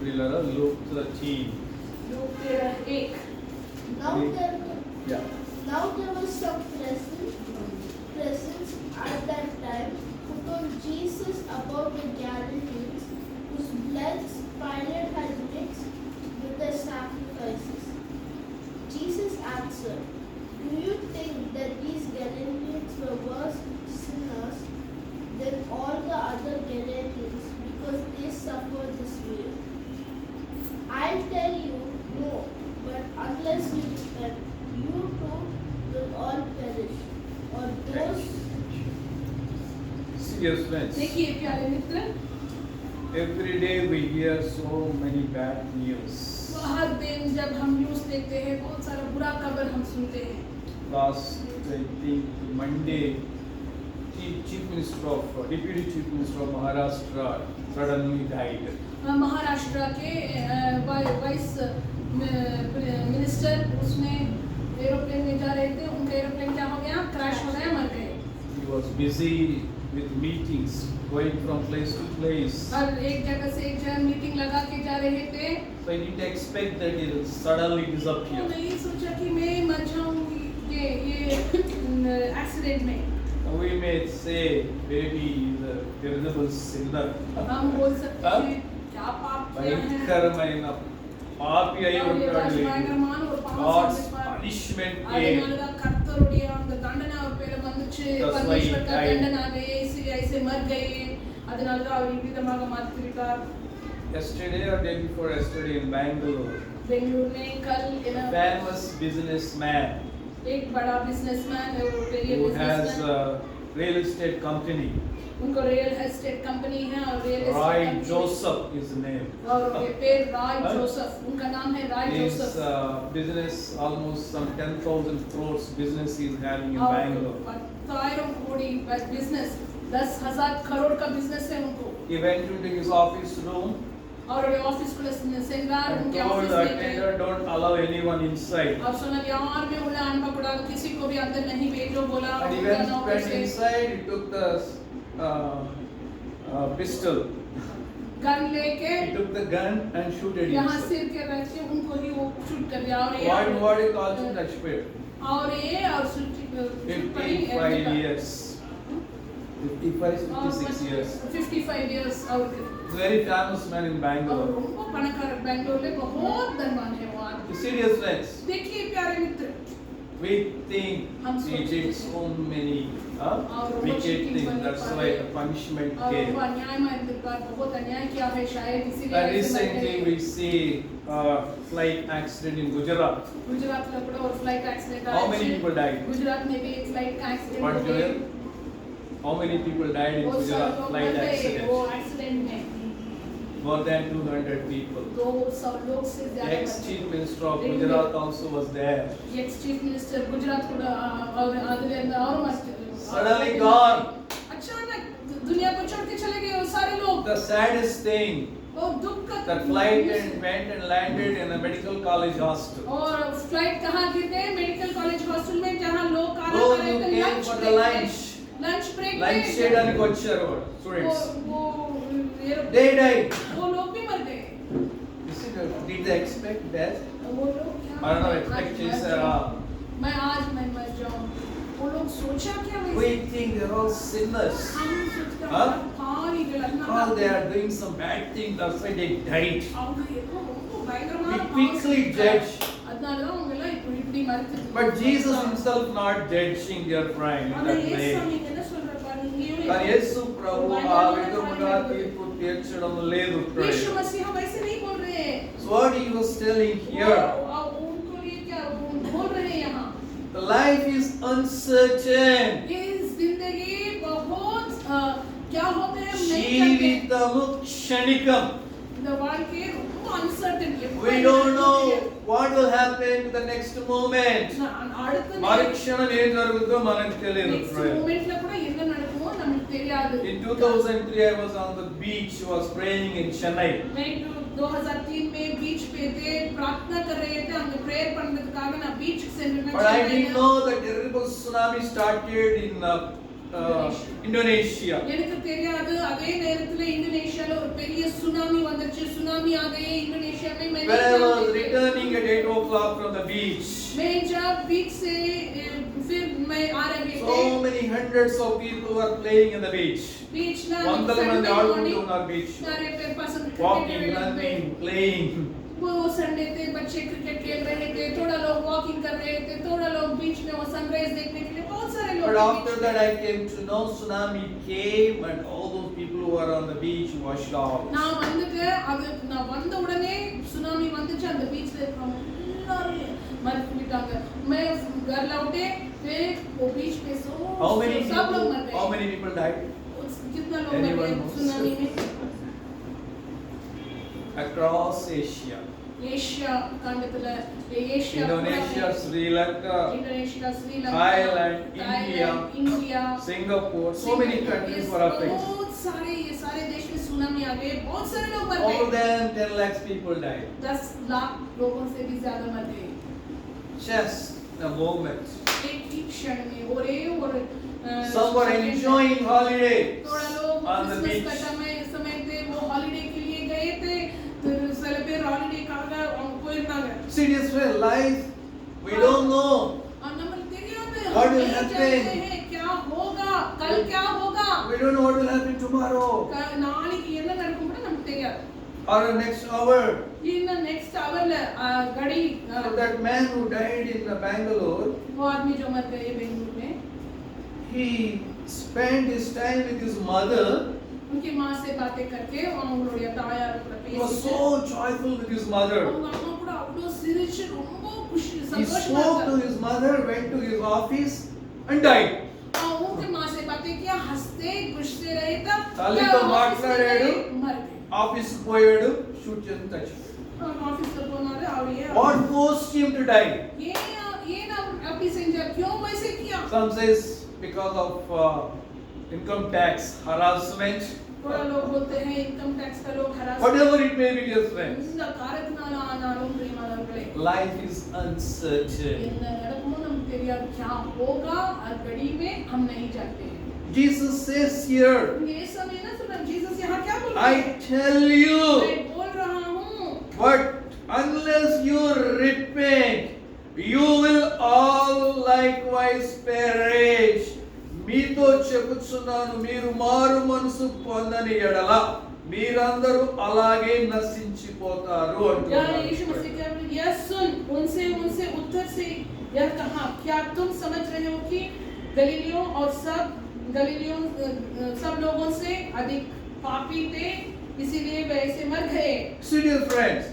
ప్రియులారా Luke 13. Luke 13:1. Now there was some presence at that time who told Jesus about the Galileans whose blood Pilate had mixed with the sacrifices. Jesus answered, "Do you think that these Galileans were worse sinners than all the other Galileans because they suffered this way? I tell you, no, but unless you repent, you too will all perish. Or those..." Serious friends, देखिए प्यारे मित्र, every day we hear so many bad news. हर दिन जब हम news देखते हैं बहुत सारा बुरा खबर हम सुनते हैं। Last, I think, Monday, Deputy Chief Minister of Maharashtra suddenly died. Maharashtra के वाइस मिनिस्टर उसमें एरोप्लेन में जा रहे थे, उनका एरोप्लेन क्या हो गया, क्रैश हो गया, मर गए। He was busy with meetings, going from place to place. हर एक जगह से एक जगह मीटिंग लगा के जा रहे थे। So I didn't expect that he will suddenly तो disappear. नहीं सोचा कि मैं मर जाऊंगी ये एक्सीडेंट में। We may say maybe he is a terrible sinner. हम बोल सकते हैं क्या पाप किया है, భయంకరమైన పాపి అయి ఉంటాడు. பயங்கரமான ஒரு பாவம் God's செஞ்சிருப்பார். punishment came. அதனாலதான் கர்த்தருடைய அந்த தண்டனை அவர் பேர வந்துச்சு, That's why he परमेश्वर का died. दंडन आ गए, इसलिए ऐसे मर गए, அதனாலதான் அவர் இவ்விதமாக மரித்து விட்டார்। Yesterday or day before yesterday in Bangalore, Bengaluru में कल famous businessman एक बड़ा बिजनेसमैन है, वो Periyar who has businessman, a real estate company. उनको रियल एस्टेट कंपनी है और real Roy estate Joseph is the name. और उनके पेर राय जोसेफ, उनका नाम है राय His Joseph. business almost some 10,000 crores business he is having in और Bangalore. 10,000 करोड़ बिजनेस, 10,000 करोड़ का बिजनेस है उनको। He went into his office room और वे ऑफिस को सेंगार and उनके told ऑफिस the में attender, don't allow anyone inside. और सोना यार में उन्हें अनपकड़ा, किसी को भी अंदर नहीं भेजो बोला। And he went inside, he took the pistol. Gun लेके He took the gun and shooted यहाँ himself. सिर के रख के उनको ही वो शूट कर दिया। और What he calls in expert? और 55 years. 55, 56 years. 55 years और Very famous man in और Bangalore. उनको पनाकर बेंगलोर में बहुत धनवान है वो आदमी। Serious friends, देखिए प्यारे मित्र, we think हम he did so many wicked things. That's why the punishment और came. वो अन्याय में बहुत अन्याय किया है शायद इसीलिए And ऐसे recently मर we see flight accident in Gujarat. गए। गुजरात में पड़ा और flight accident How many people died? Gujarat में भी एक फ्लाइट का एक्सीडेंट What हो गया। Joel? How many people died in बहुत सारे Gujarat लोग flight मर गए accident? वो एक्सीडेंट में। More than 200 people. 200 लोग से ज्यादा मर Ex-chief गए। minister of Gujarat also was there. Ex chief minister Gujarat को और आदले और मस्त Suddenly gone. अचानक दुनिया को छोड़ के चले गए वो सारे लोग। The saddest thing, वो दुख का that flight went and landed in a medical college hostel. और फ्लाइट कहाँ गिरते हैं, मेडिकल कॉलेज हॉस्टल में जहाँ लोग खाना Those खा रहे who थे came for the lunch, lunch break lunch చేయడానికి వచ్చారు students. वो They died. वो लोग भी मर गए। You see, did they expect death? वो लोग क्या मरना आज expect मर చేశారా? जाऊं, मैं आज मर जाऊं। वो लोग सोचा क्या वैसे? We think they're all sinners. हम सोचते Huh? हैं पारीகள் All they are doing some bad thing, that's why they died. அவங்க ஏதோ ரொம்ப பயங்கரமான We பாவம் quickly செஞ்சுட்டாங்க. judge. அதனாலதான் அவங்க எல்லாம் இப்படி மரித்து But Jesus himself not judging their crime in ஆனா that இயேசு way. நீங்க என்ன சொல்ற பாருங்க, இங்கேயும் కానీ యేసు ప్రభు ఆ విధముగా తీర్పు తీర్చడం లేదు. यीशु मसीह वैसे नहीं बोल रहे हैं। So what he was telling here, उनको लिए क्या बोल रहे हैं यहाँ, the life is uncertain. ये जिंदगी बहुत क्या होते हैं జీవితము క్షణికం. வாழ்க்கை ரொம்ப uncertain, We don't know what will happen in the next moment. அடுத்த మరుక్షణం ఏం జరుగుతుందో మనకు తెలియదు. next momentல கூட என்ன நடக்குமோ நமக்கு தெரியாது। In 2003 I was on the beach, was praying in Chennai. मैं 2003 में बीच पे थे, प्रार्थना कर रहे थे, हम प्रेयर करने के कारण ना बीच से But I didn't know the terrible tsunami started in Indonesia. எனக்கு தெரியாது அதே நேரத்துல இந்தோனேஷியால ஒரு பெரிய சுனாமி வந்துச்சு சுனாமி आ गई इंडोनेशिया में मैंने When I was returning at 8 o'clock from the beach, मैं जब बीच से फिर मैं आ रहे थे so many hundreds of people were playing in the beach. बीच ना Vandal mandi aadukuntu on beach. सारे पे पसंद Walking, running, playing. वो संडे थे बच्चे क्रिकेट खेल रहे थे थोड़ा लोग वॉकिंग कर रहे थे थोड़ा लोग बीच में वो सनराइज देखने के लिए बहुत सारे लोग But after that I came to know tsunami came and all those people who were on the beach washed out. நான் வந்துட்டு அது நான் வந்த உடனே சுனாமி வந்துச்சு அந்த பீச்ல இருக்கவங்க எல்லாரும் மறிச்சிட்டாங்க मैं घर लौटे फिर वो बीच पे सब लोग मर गए How many people died? कितना लोग मर गए सुनामी में Across Asia. एशिया खंडத்துல Asia Indonesia, Sri Lanka, Indonesia Sri Lanka Thailand, India, India Singapore, so many countries were affected. बहुत सारे ये सारे देश में सुनामी आ गए बहुत सारे लोग मर More गए than 10 lakhs people died. 10 lakh लोगों से भी ज्यादा मर गए Just a moment. एक ही क्षण में और Some were enjoying holiday थोड़ा लोग on the क्रिसमस का beach. समय थे वो हॉलिडे के लिए गए थे फिर सेलिब्रेट हॉलिडे காக அவங்க போயிருந்தாங்க Serious friend, life, we don't know. நம்மளுக்கு தெரியாது What will नहीं happen? जानते हैं क्या होगा कल क्या होगा We don't know what will happen tomorrow நாளைக்கு என்ன நடக்கும் கூட நமக்கு தெரியாது or next hour. இந்த नेक्स्ट आवरல घड़ी So that man who died in Bangalore, वो आदमी जो मर गए बेंगलुरु में he spent his time with his mother. उनकी माँ से बातें करके அவங்களுடைய தாயார் கூட He was பேசி so joyful with his mother. அவங்க அம்மா கூட அவ்வளோ சிரிச்சு ரொம்ப குஷி He சந்தோஷமா spoke to இருந்தாங்க his mother, went to his office and died. उनकी माँ से बातें किया हंसते गुस्से रहे तब తల్లితో మాట్లాడాడు मर गए ఆఫీస్ పోయాడు షూట్ చేసి చచ్చిపోయాడు. ऑफिस से बोनारे आविए What caused him to die? ये ना अभी सेंजर क्यों वैसे किया Some says because of income tax harassment. थोड़ा लोग बोलते हैं इनकम टैक्स का लोग harass Whatever it may be, dear friends, இந்த காரணத்தினால ஆனாலும் பிரியமானவர்களே life is uncertain. என்ன நடக்குமோ நமக்கு தெரியாது क्या होगा और घड़ी में हम नहीं जानते हैं Jesus says here, ये समय ना सुना जीसस यहाँ क्या बोल रहे I हैं tell you, मैं बोल रहा हूँ but unless you repent, you will all likewise perish. మీతో చెప్పుచున్నాను మీరు మారు మనసు పొందని ఎడల మీరందరూ అలాగే నశించిపోతారు यार यीशु అంటున్నారు. मसीह क्या बोले यह सुन उनसे उत्तर से यह कहा क्या तुम समझ रहे हो कि गलीलियों सब लोगों से अधिक पापी थे इसीलिए वे ऐसे मर गए See, dear friends,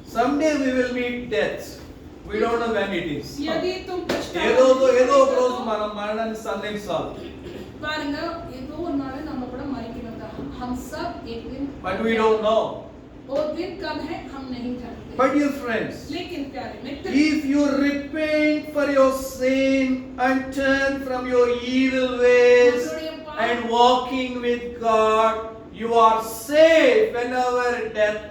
someday we will meet death. We don't know when it is. यदि तुम ఏదో ఒక రోజు మనం మరణాన్ని సంధించాలి. பாருங்க ஏதோ ஒரு நாள் நம்ம கூட மறிக்கணும் हम सब एक दिन But we don't know. वो दिन कब है हम नहीं जानते But dear friends, लेकिन प्यारे मित्र if you repent for your sin and turn from your evil ways and walking with God, you are safe whenever death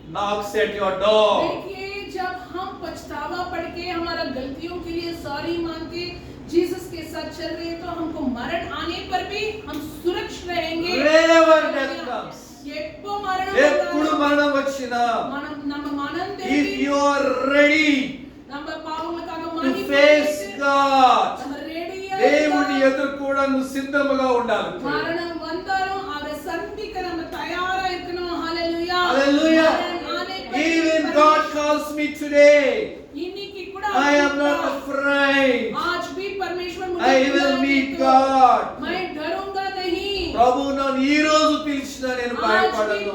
knocks at your door. देखिए जब हम पछतावा पढ़ के हमारा गलतियों के लिए सॉरी मांग के जीसस के साथ चल रहे हैं तो हमको मरण आने पर भी हम सुरक्षित रहेंगे Wherever death comes, ఎప్పుడు మరణం ఎప్పుడు మరణం వచ్చినా, మనం நம்ம மனம் if திரும்பி you are ready நம்ம பாவங்களுக்காக to மன்னிப்பு face God, நம்ம ரெடியா దేవుని ఎదుర్కోవడానికి సిద్ధముగా ఉండాలి. மரணம் வந்தாலும் அவரை சந்திக்க நம்ம தயாரா இருக்கணும் ஹalleluya Hallelujah. Even God calls me today. இன்னைக்கு கூட I am not afraid. आज भी परमेश्वर मुझे I will meet God. मैं डरूंगा नहीं ప్రభు నన్ను ఈ రోజు పిలిచినా నేను భయపడను.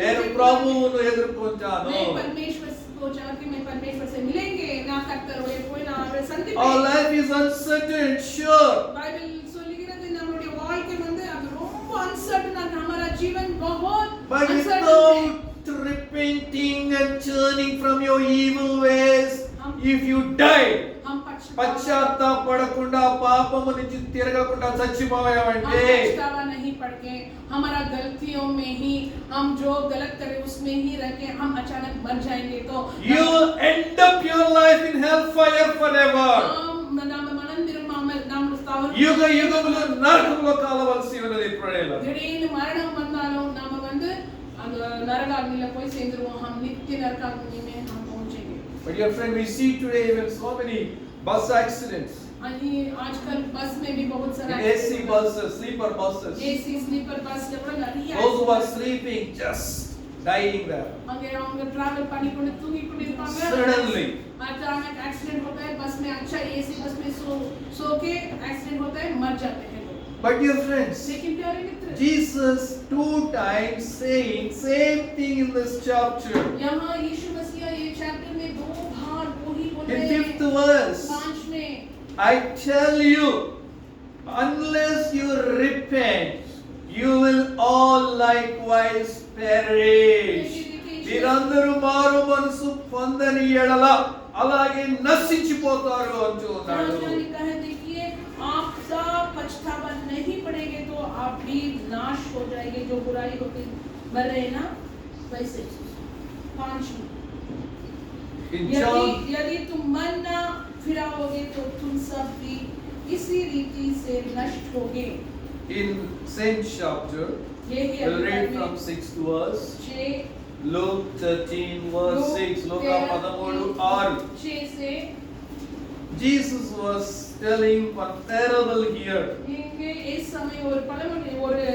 నేను ప్రభువును ఎదుర్కొంటాను. मैं परमेश्वर को जाके मैं परमेश्वर से मिलेंगे ना करतर होए कोई ना அவரை Our சந்திப்பேன் life is uncertain, sure. Bible சொல்லுகிறது நம்மளுடைய வாழ்க்கை வந்து அது ரொம்ப அன்சர்டனா हमारा जीवन बहुत But without repenting and turning from your evil ways, if you die, हम పశ్చాత్తాపడకుండా పాపము నుంచి తిరగకుండా చచ్చిపోయామంటే पछतावा नहीं पड़ के हमारा गलतियों में ही हम जो गलत करे उसमें ही रह के हम अचानक मर जाएंगे तो you end up your life in hellfire forever. நம்ம மனம் திரும்பாமல் நம்ம యుగ యుగములు నరకములో కాలవలసి ఉన్నది ప్రేయల. திடீர்னு மரணம் வந்தாலும் நாம வந்து அந்த நரகாగ్నిல போய் சேர்ந்துருவோம். हम नित्य नरकाग्नि में हम पहुंचेंगे. But dear friend, we see today even so many bus accidents. आजकल बस में भी बहुत सारा AC buses, sleeper buses. AC sleeper பஸ்ல கூட நிறைய Those who are sleeping just dying there. அங்க அவங்க டிராவல் பண்ணி கொண்டு தூங்கி கொண்டு இருப்பாங்க. Suddenly. अचानक एक्सीडेंट होता है बस में. अच्छा एसी बस में सो के एक्सीडेंट होता है, मर जाते हैं लोग. But dear friends, लेकिन प्यारे मित्र, Jesus 2 times saying same thing in this chapter. यहाँ यीशु मसीह ये चैप्टर में 2 बार वही बोल In रहे 5th हैं. verse, 5 में I tell you, unless you repent, you will all likewise perish. మీరందరూ మారు మనసు పొందని ఎడల అలాగే నశించిపోతారు అంటూ ఉన్నాడు. लिखा है, देखिए आपका पछतावा नहीं पड़ेगा तो आप भी नाश हो जाएंगे. जो बुराई होती मर रहे ना वैसे. 5 In John, यदि तुम मन न फिराओगे तो तुम सब भी इसी रीति से नष्ट होगे. in same chapter, यही we'll read from 6th verse. 6 Luke 13 verse 6. Luka 13:6. 6 से Jesus was telling one parable here. இங்கே इस समय ஒரு பழமொழி ஒரு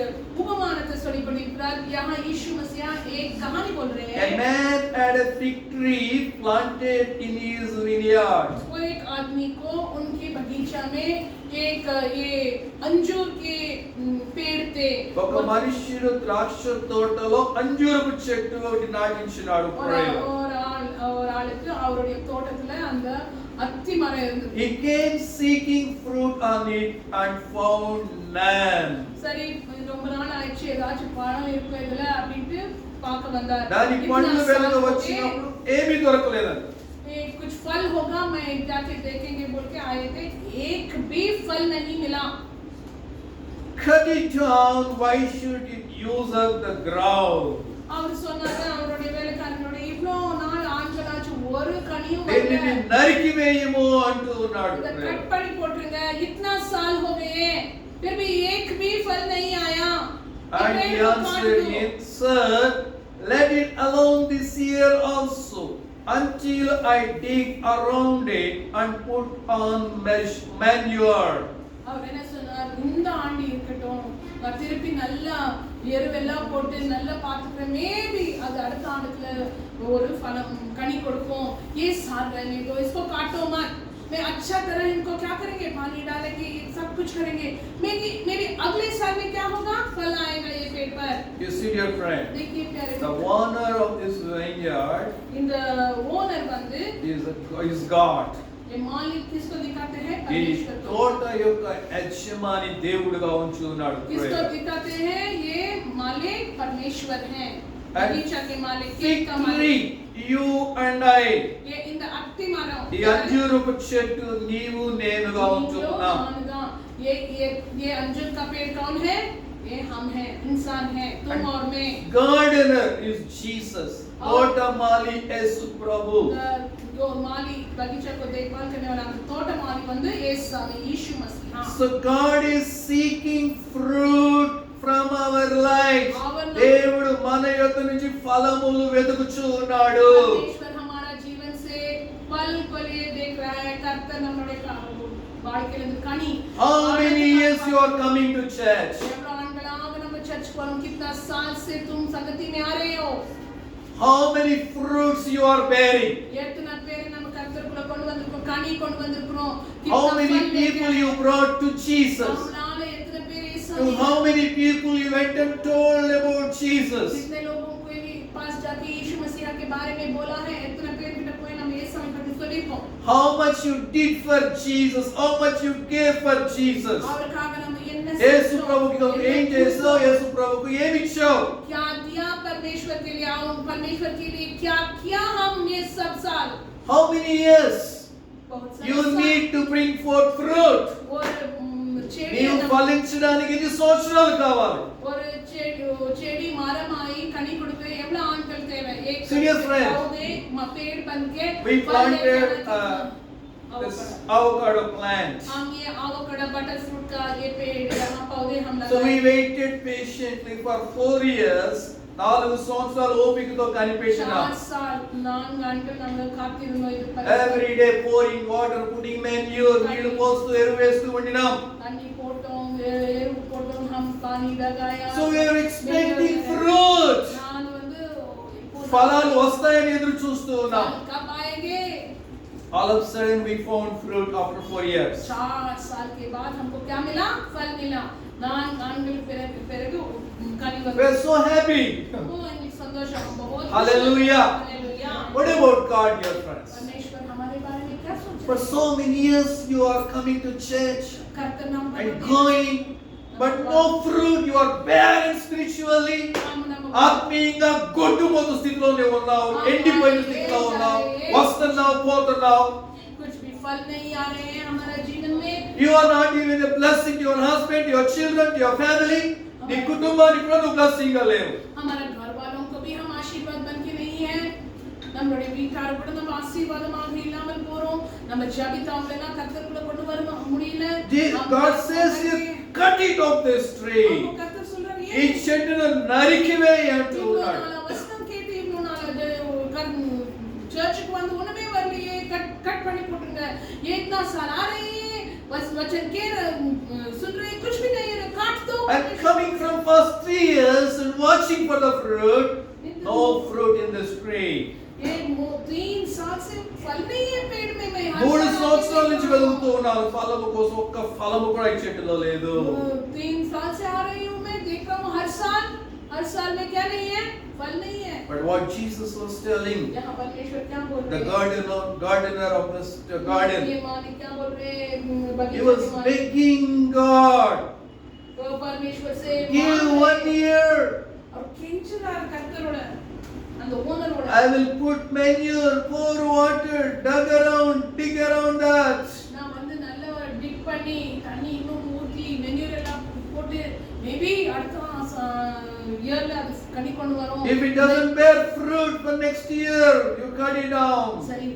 உபமானத்தை சொல்லி கொண்டிருக்கிறார். यहाँ यीशु मसीह एक कहानी बोल रहे A हैं. man had a fig tree planted in his vineyard. वो एक आदमी को उनके बगीचा में एक ये अंजूर के पेड़ थे. ఒక మనుష్యుడు ద్రాక్ష తోటలో అంజూరపు చెట్టు ఒకటి నాటించినాడు. ஒரு ஆளுக்கு அவருடைய தோட்டத்துல அந்த அத்தி மரம் இருந்தது. He came seeking fruit on it and found none. சரி ரொம்ப நாள் ஆயிடுச்சு, ஏதாச்சும் பழம் இருக்கும் இதுல அப்படின்ட்டு பார்க்க வந்தார். దాని పండ్లు వెలుగు వచ్చినప్పుడు ఏమీ దొరకలేదండి. कुछ फल होगा मैं जाके देखेंगे बोल के आए थे, एक भी फल नहीं मिला. Cut it down, why should it use up the ground? அவர் சொன்னாரு அவருடைய வேலைக்காரனோட இவ்ளோ நாள் ஆஞ்சலாச்சு ஒரு கனியும் దీనిని வரல. నరికి వేయము అంటూ ఉన్నాడు. इधर कट पड़ी போட்டுருங்க. इतना साल हो गए फिर भी एक भी फल नहीं आया. And he answered him, Sir, let it alone this year also, until I dig around it and put on manure. அவர் என்ன சொன்னார், இந்த ஆண்டு இருக்கட்டும், நான் திருப்பி நல்லா எருவெல்லாம் போட்டு நல்லா பார்த்துக்கிறேன், மேபி அது அடுத்த ஆண்டுல ஒரு फल कनी கொடுக்கும். ये साल रहने दो, इसको काटो मत. मैं अच्छा तरह इनको क्या करेंगे, पानी डालेंगे, सब कुछ करेंगे. मेरी अगले साल में क्या होगा, फल आएगा ये पेड़ पर. You see, dear friend, देखिए प्यारे, the owner of this vineyard இந்த ஓனர் வந்து is God. ये मालिक किसको दिखाते हैं, ఈ परमेश्वर को. తోట యొక్క యజమాని దేవుడుగా ఉంచి ఉన్నాడు. किसको दिखाते हैं, ये मालिक परमेश्वर हैं. बगीचा के मालिक, Fig खेत का मालिक. tree, you and I. ये இந்த அத்தி மரம், ఈ అంజూరపు చెట్టు నీవు నేనుగా ఉంటున్నాం. ये अंजूर का पेड़ कौन है, ये हम हैं, इंसान हैं, तुम और मैं. Gardener is Jesus. తోటమాలి యేసు ప్రభు. जो माली बगीचा को देखभाल करने वाला तोಟ माली வந்து இயேசுவே यीशु मसीह. So God is seeking fruit from our lives. దేవుడు మన యొద్ద నుంచి ఫలములు వెతుకుచూ ఉన్నాడు. परमेश्वर हमारा जीवन से फल को लिए देख रहा है. कर्ता நம்முடைய வாழ்க்கையிலிருந்து கனி. How many years you are coming to church? எவ்வளவு ஆண்டுகளாக நம்ம சர்ச்சுக்கு வரோம். कितना साल से तुम संगति में आ रहे हो. How many fruits you are bearing? எத்தனை பேர் நம்ம கர்த்தருக்குள்ள கொண்டு வந்திருக்கோம், கனி கொண்டு வந்திருக்கோம். How many people you brought to Jesus? நம்மளால எத்தனை பேர் To இயேசு how many people you went and told about Jesus? कितने लोगों को भी पास जाके यीशु मसीह के बारे में बोला है. எத்தனை பேர் கிட்ட போய் நம்ம இயேசுவை பத்தி சொல்லிருக்கோம். How much you did for Jesus? How much you gave for Jesus? அவருக்காக நம்ம என்ன యేసు ప్రభుకి ఏం చేసావు? యేసు ప్రభుకు ఏమి ఇచ్చావు? क्या दिया परमेश्वर के लिए, आओ परमेश्वर के लिए क्या किया हम ये सब साल. How many years बहुत सारे you साल. need to bring forth fruit? और చెడి నీవు ఫలించడానికి ఎన్ని సంవత్సరాలు కావాలి? ஒரு செடி மரமாயி கனி கொடுக்க எவ்வளவு ஆண்டுகள் தேவை. एक Serious friends. पौधे पेड़ बन के We planted this avocado plant. हम ये avocado butter fruit का ये पेड़ यहाँ पौधे हम So we लगाए waited patiently for 4 years. 4 సంవత్సరాలు ఓపికతో కనిపెట్టినాం. 4 साल నాలుగు గంటలు நம்ம కాத்திருந்தோம் இது Every day pouring water, putting manure, నీళ్లు పోస్తూ ఎరువు వేస్తూ ఉండినాం. தண்ணி போட்டோம் எரு போட்டோம் हम पानी लगाया So we were expecting fruit. நான் வந்து ఫలాలు వస్తాయని ఎదురు చూస్తూ ఉన్నాం. कब आएंगे All of a sudden we found fruit after 4 years. 4 साल के बाद हमको क्या मिला फल मिला नान आंगल पेरगु कनी We are so happy. संतोषम बहुत Hallelujah. Hallelujah What about God, dear friends? परमेश्वर हमारे बारे में क्या सोचते For so many years you are coming to church करते नाम and going, but no fruit. You are barren spiritually. ఆత్మీయంగా గొడ్డుమోతు స్థితిలోనే ఉన్నావు, ఎండిపోయిన స్థితిలో ఉన్నావు, వస్తున్నావు పోతున్నావు. कुछ भी फल नहीं आ रहे हैं हमारे जीवन में You are not even a blessing to your husband, your children, to your family. నీ కుటుంబానికి కూడా నువ్వు బ్లెస్సింగ్ గా లేవు. हमारे घर वालों को भी हम आशीर्वाद बन के नहीं है நம்மளுடைய வீட்டார் கூட நம்ம ஆசீர்வாதமாக இல்லாமல் போறோம் நம்ம ஜெபித்தாம்லனா கர்த்தர் கூட கொண்டு வர முடியல God says you cut it off this tree. கர்த்தர் சொல்றாரு ఈ చెట్టును నరికివేయి అంటున్నాడు. வசனம் கேட்டு இவ்வளவு நாள் चर्च को வந்து ஒண்ணுமே வரலையே कट பண்ணி போட்டுங்க ये इतना साल आ रहे हैं बस वचन के सुन रहे कुछ भी नहीं है काट दो And coming from first 3 years and watching for the fruit, no fruit in this tree. ये 3 साल से फल नहीं है पेड़ में मैं 3 సంవత్సరాల నుంచి వెతుకుతూ ఉన్నాను ఫలము కోసం, ఒక్క ఫలము కూడా ఈ చెట్టులో లేదు. 3 साल से आ रही हूँ मैं देख रहा हूँ हर साल में क्या नहीं है फल नहीं है. But what Jesus was telling, यहाँ परमेश्वर क्या बोल the रहे हैं gardener of this garden, ये मालिक क्या बोल रहे हैं he बगीचे was के मालिक begging God, तो परमेश्वर से give 1 year. और किंचना कत्तरोட அந்த ஓனரோட I will put manure, pour water, dig around that. நான் வந்து நல்ல டிக் பண்ணி தண்ணி இன்னும் ஊத்தி மென்யூர் எல்லாம் போட்டு மேபி அடுத்த இயர்ல அது கனி கொண்டு வரும். If it doesn't bear fruit for next year, you cut it down. सही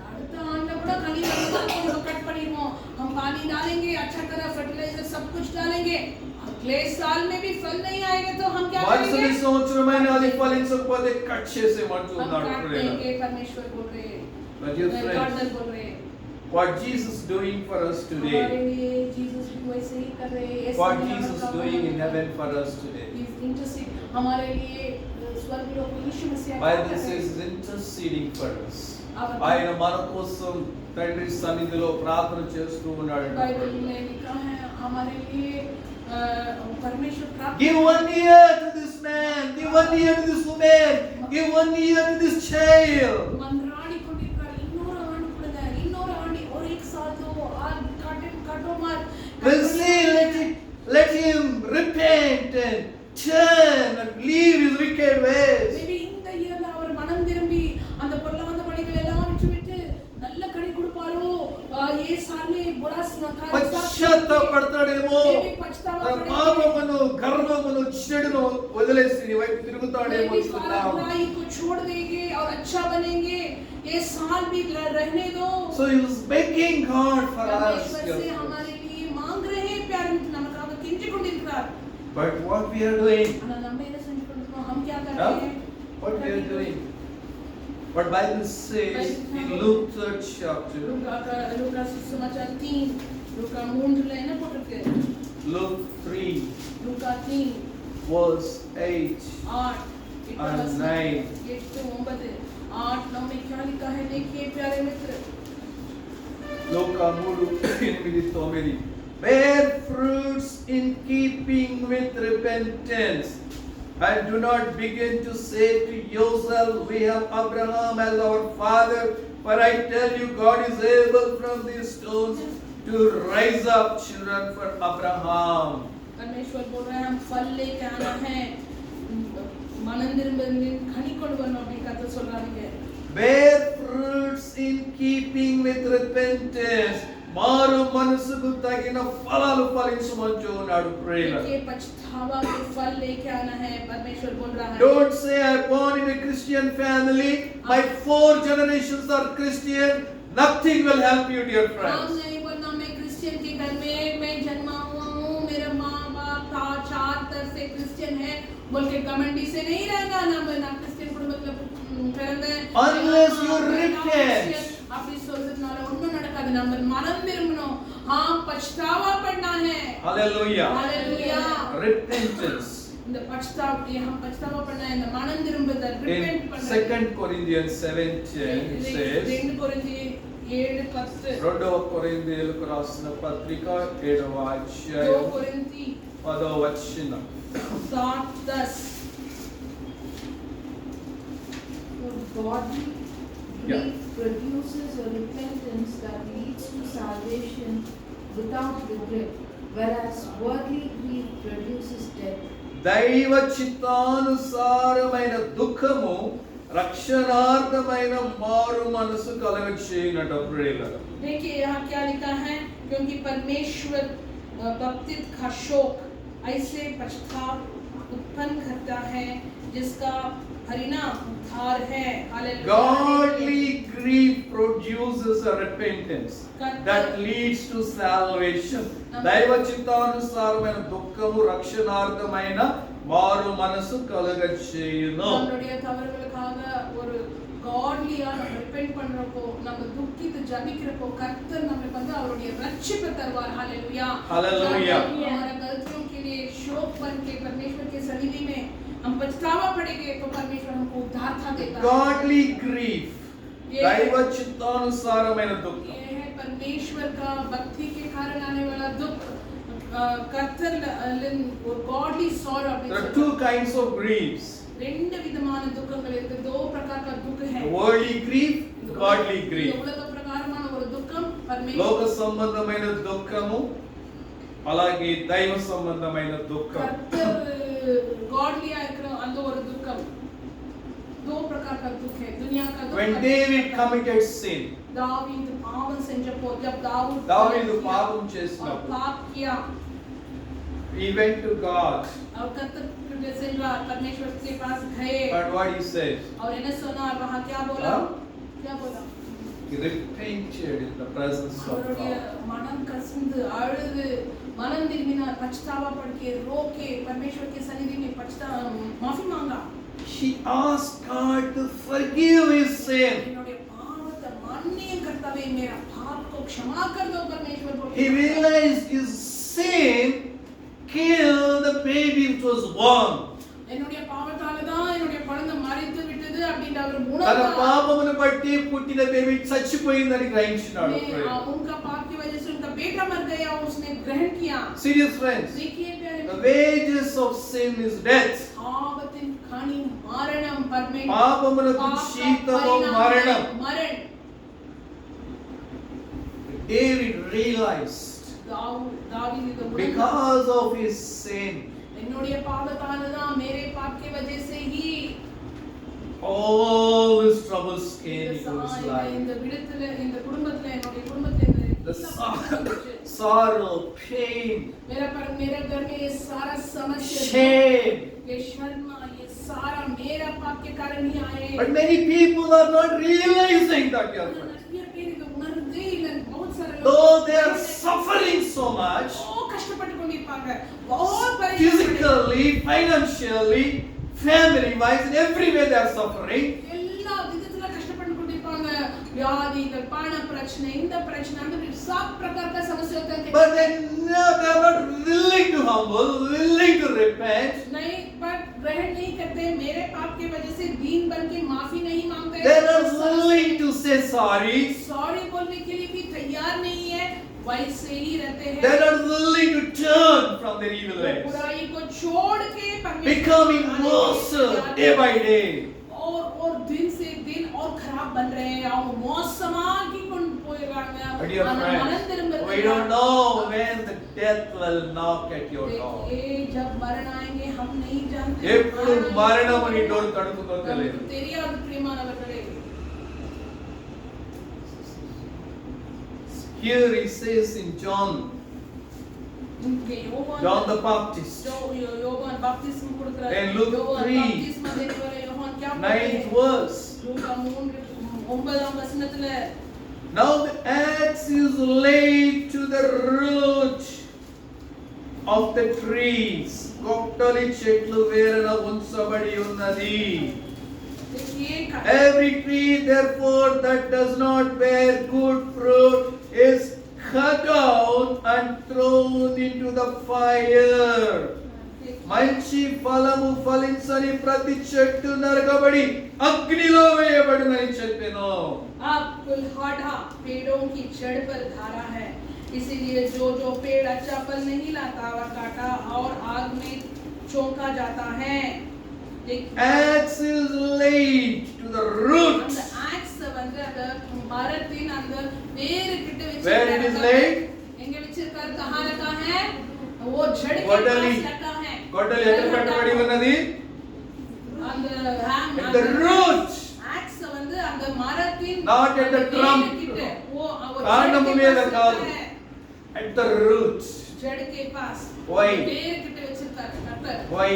அடுத்த ஆண்டுல கூட கனி வரணும் நம்ம कट பண்ணிடுவோம். हम पानी डालेंगे अच्छा तरह फर्टिलाइजर सब कुछ डालेंगे. अगले साल में भी फल नहीं आएगा तो हम क्या करेंगे? మరుసటి సంవత్సరమైన అది ఫలించకపోతే కట్ చేసేమంటున్నాడు हम काट ప్రేమ. देंगे परमेश्वर बोल रहे हैं. But dear गॉड friends, बोल रहे हैं. what Jesus doing for us today, हमारे लिए जीसस भी वैसे ही कर रहे हैं. what Jesus doing in heaven for us today. He is interceding हमारे लिए स्वर्ग लोक यीशु मसीह Bible says is interceding for us. ఆయన మన కోసం తండ్రి సన్నిధిలో ప్రార్థన చేస్తూ ఉన్నాడు. बाइबल में लिखा है हमारे लिए परमेश्वर प्रार्थना Give 1 year to this man, give 1 year to this woman, give 1 year to this child. मंदराड़ी को लेकर इन्नोर आंड पड़ता है इन्नोर आंडी और एक साल तो आज काटो मत. We'll see, let him repent and turn and leave his wicked ways. Maybe இந்த இயர்ல அவர் மனம் திரும்பி அந்த பொல்லாத வழிகளை எல்லாம் விட்டு நல்ல கனி கொடுப்பாரோ ये साल में बड़ा పశ్చాత్తాపడతాడేమో, తన పాపమును గర్వమును చెడును వదిలేసి నీ వైపు తిరుగుతాడేమో అనుకున్నాం. बुराई को छोड़ देंगे और अच्छा बनेंगे ये साल भी रहने दो. So he was begging God for us. परमेश्वर से हमारे लिए मांग रहे हैं प्यारे நமக்காக கெஞ்சிக்கொண்டிருக்கிறார். But what we are doing? ஆனா நம்ம என்ன செஞ்சுக்கொண்டிருக்கோம் हम क्या कर रहे हैं? What we are doing? What Bible says in Luke 3rd chapter. लूका सुसमाचार 3 लूका 3ல என்ன போட்டுருக்கு? Luke 3 Luka 3 verse 8 8 and 9. 8 9 में क्या लिखा है देखिए प्यारे मित्र. Luka 3:8. Bear fruits in keeping with repentance. And do not begin to say to yourself, we have Abraham as our father. For I tell you, God is able from these stones to raise up children for Abraham. परमेश्वर बोल रहे हैं हम फल लेके आना है मनंदिर में खनी கொண்டு வரணும் அப்படி கர்த்தர் சொல்றாங்க. Bear fruits in keeping with repentance. మారు మనసుకు తగిన ఫలాలు ఫలించమంటూ ఉన్నాడు ప్రేమ. ये पछतावा के फल लेके आना है परमेश्वर बोल रहा है. Don't say I born in a Christian family, my 4 generations are Christian, Nothing will help you, dear हम friends. नहीं बोलना मैं क्रिश्चियन के घर में मैं जन्मा हुआ हूँ, मेरा माँ बाप था चार तरह से क्रिश्चियन है बोल के घमंडी से नहीं रहना ना क्रिश्चियन को मतलब Unless you repent. அப்படி சொல்றதுனால ஒண்ணும் நடக்காது. நம்ம மனம் திரும்பணும். பச்தாவா பண்ணா है. Hallelujah. Hallelujah. Repentance. இந்த பச்தாவா பண்ணா இந்த மனம் திரும்புதல் repent In பண்றது. 2 Corinthians 7:10 says 2 కొరింథీ 7:10 రెండవ కొరింథీయులకు రాసిన పత్రిక 7వ 2 అధ్యాయం కొరింథీ 10వ వచనం 7:10 Godly Yeah. grief produces a repentance that leads to salvation without regret, whereas worldly grief produces death. దైవ చిత్తానుసారమైన దుఃఖము రక్షణార్థమైన మారు మనసు కలగచేయునట ప్రియులారా. देखिए यहाँ क्या लिखा है, क्योंकि परमेश्वर बपतित का शोक ऐसे पश्चाताप उत्पन्न करता है जिसका परिणाम उद्धार है. Godly grief produces a repentance that leads to salvation. దైవ చిత్తానుసారమైన దుఃఖము రక్షణార్థమైన మారు మనసు కలగచేయును. நம்மளுடைய தவறுகளுக்காக ஒரு காட்லியா நம்ம ரிப்பெண்ட் பண்றப்போ நம்ம துக்கித்து ஜபிக்கிறப்போ கர்த்தர் நமக்கு வந்து அவருடைய ரட்சிப்பை தருவார். हालेलुया. हालेलुया. हमारे गलतियों के लिए शोक बन के परमेश्वर के सन्निधि में हम पछतावा पड़ेंगे तो परमेश्वर हमको उद्धार था देता है. Godly grief. దైవ చిత్తానుసారమైన దుఃఖం. ये है परमेश्वर का भक्ति के कारण आने वाला दुख. कर्तर और godly sorrow. There are two kinds of griefs. ரெண்டு விதமான துக்கங்கள் இருக்கு. दो प्रकार का दुख है. Worldly grief, godly grief. உலக பிரகாரமான ஒரு துக்கம், లోక సంబంధమైన దుఃఖము అలాగే దైవ సంబంధమైన దుఃఖం. कर्तर गॉडलिया இருக்கிற அந்த ஒரு துக்கம். दो प्रकार का दुख है. दुनिया का दुख. When David committed sin, Dawood पाप செஞ்சப்போ जब दाऊद పాపం చేసినప్పుడు पाप किया, he went to God. और कर्तर के सेवा परमेश्वर के पास गए. But what he said? और इन्हें सुना वहां क्या बोला? क्या बोला? He repented in the presence of அவருடைய God. மனம் கசிந்து அழுது மனம் திரும்பினார். पछतावा पड़ के रो के परमेश्वर के सन्निधि में माफी मांगा. He asked God to forgive his sin. என்னுடைய பாவத்தை மன்னியும் கர்த்தாவே, मेरा पाप को क्षमा कर दो परमेश्वर को. He realized his sin killed the baby which was born. என்னுடைய பாவத்தால தான் என்னுடைய குழந்தை மரித்து விட்டது அப்படின்ற ஒரு తన உணர்வு. పాపమును బట్టి పుట్టిన బేబీ చచ్చిపోయిందని గ్రహించినాడు. उनका पाप की वजह से उनका बेटा मर गया, उसने ग्रहण किया. Serious friends, देखिए the wages of sin is death. పాపத்தின் కని మరణం. పాపమునకు జీతము మరణం. మరణం. David realized दाऊद तो because of his sin என்னுடைய பாவத்தால தான், मेरे पाप की वजह से ही all these troubles came into his life. இந்த விடத்துல இந்த குடும்பத்துல என்னுடைய குடும்பத்துல The sorrow, pain, मेरा घर में ये सारा समस्या, shame. ये शर्म, ये सारा मेरा पाप के कारण ही आए. But many people are not realizing that, dear friends. Though they are suffering so much, physically, financially, family-wise, in every way they are suffering. But they are not willing to humble, willing to repent. They are not willing to say sorry. बोलने के लिए भी तैयार नहीं है, वैसे ही रहते हैं. They are not willing to turn from their evil ways. बुराई को छोड़ के Becoming worse day by day. और दिन से दिन और खराब बन रहे हैं. और மோசமாகி கொண்டு போயிடுறாங்க. But dear friends, we don't know when the death will knock at your door. जब मरण आएंगे हम नहीं जानते. ఎప్పుడు మరణం నీ డోర్ తడుతుందో తెలియదు. தெரியாது ప్రియమానవர்களே. Here he says in John the Baptist, யோவான் பாப்திஸ்மம் கொடுக்கிறார். in Luke 3, பாப்திஸ்மம் தேவரே யோவான் क्या 9th verse, லூக்கா 3 9ஆம் வசனத்துல Now the axe is laid to the root of the trees. కొట్టలి చెట్లు వేరున ఉంచబడి ఉన్నది. देखिए Every tree therefore that does not bear good fruit is cut down and thrown into the fire. మంచి ఫలము ఫలించని ప్రతి చెట్టు నరకబడి అగ్నిలో వేయబడునని చెప్పెను. अब कुल्हाड़ा पेड़ों की जड़ पर धारा है, इसीलिए जो जो पेड़ अच्छा फल नहीं लाता वह काटा और आग में चौंका जाता है. Axe is laid to the root. அந்த ஆக்ஸ் வந்து அந்த மரத்தின் அந்த வேறு கிட்ட Where it is laid? எங்க வச்சிருக்காரு? कहां रखा है? वो जड़ के కొట్టలి पास रखा है. కొట్టలి ఎక్కడ కట్టబడి ఉన్నది? அந்த ham At the root. ஆக்ஸ் வந்து அந்த மரத்தின் Not at the trunk. கிட்ட वो కాండము మీద కాదు. At the root. जड़ के पास. Why? வேறு கிட்ட வச்சிருக்காரு கட்டர். Why?